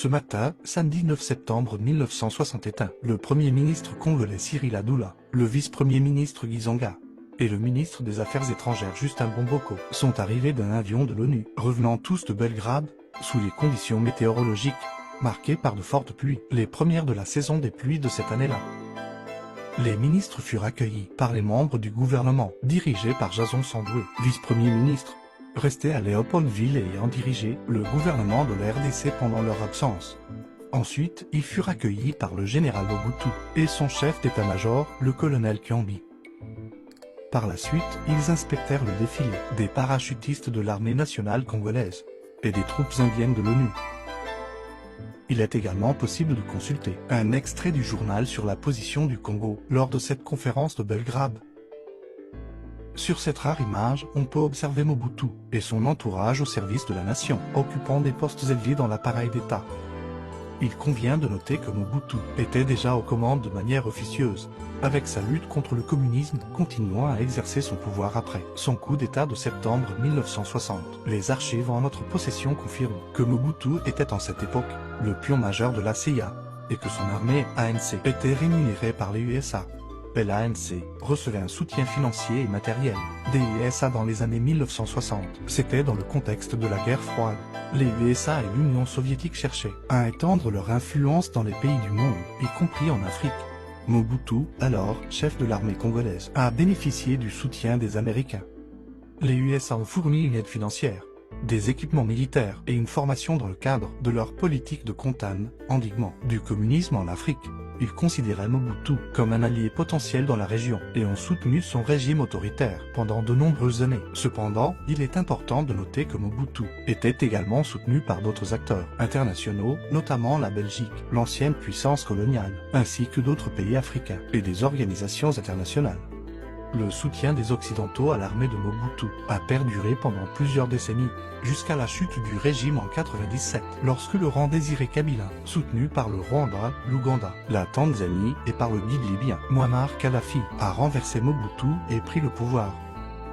Ce matin, samedi 9 septembre 1961, le Premier ministre congolais Cyril Adoula, le vice-premier ministre Guy Zanga et le ministre des Affaires étrangères Justin Bomboko sont arrivés d'un avion de l'ONU, revenant tous de Belgrade, sous les conditions météorologiques, marquées par de fortes pluies, les premières de la saison des pluies de cette année-là. Les ministres furent accueillis par les membres du gouvernement, dirigé par Jason Sandoué, vice-premier ministre, resté à Léopoldville et ayant dirigé le gouvernement de la RDC pendant leur absence. Ensuite, ils furent accueillis par le général Mobutu et son chef d'état-major, le colonel Kyambi. Par la suite, ils inspectèrent le défilé des parachutistes de l'armée nationale congolaise et des troupes indiennes de l'ONU. Il est également possible de consulter un extrait du journal sur la position du Congo lors de cette conférence de Belgrade. Sur cette rare image, on peut observer Mobutu et son entourage au service de la nation, occupant des postes élevés dans l'appareil d'État. Il convient de noter que Mobutu était déjà aux commandes de manière officieuse, avec sa lutte contre le communisme continuant à exercer son pouvoir après son coup d'État de septembre 1960. Les archives en notre possession confirment que Mobutu était en cette époque le pion majeur de la CIA, et que son armée, ANC, était rémunérée par les USA. L'ANC recevait un soutien financier et matériel des USA dans les années 1960. C'était dans le contexte de la guerre froide. Les USA et l'Union soviétique cherchaient à étendre leur influence dans les pays du monde, y compris en Afrique. Mobutu, alors chef de l'armée congolaise, a bénéficié du soutien des Américains. Les USA ont fourni une aide financière, des équipements militaires et une formation dans le cadre de leur politique de endiguement du communisme en Afrique. Ils considéraient Mobutu comme un allié potentiel dans la région et ont soutenu son régime autoritaire pendant de nombreuses années. Cependant, il est important de noter que Mobutu était également soutenu par d'autres acteurs internationaux, notamment la Belgique, l'ancienne puissance coloniale, ainsi que d'autres pays africains et des organisations internationales. Le soutien des Occidentaux à l'armée de Mobutu a perduré pendant plusieurs décennies, jusqu'à la chute du régime en 1997, lorsque Laurent Désiré Kabila, soutenu par le Rwanda, l'Ouganda, la Tanzanie et par le guide libyen Muammar Kadhafi, a renversé Mobutu et pris le pouvoir.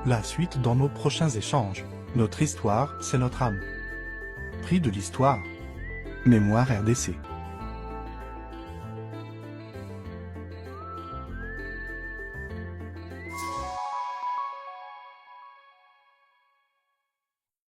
La suite dans nos prochains échanges. Notre histoire, c'est notre âme. Prix de l'histoire. Mémoire RDC.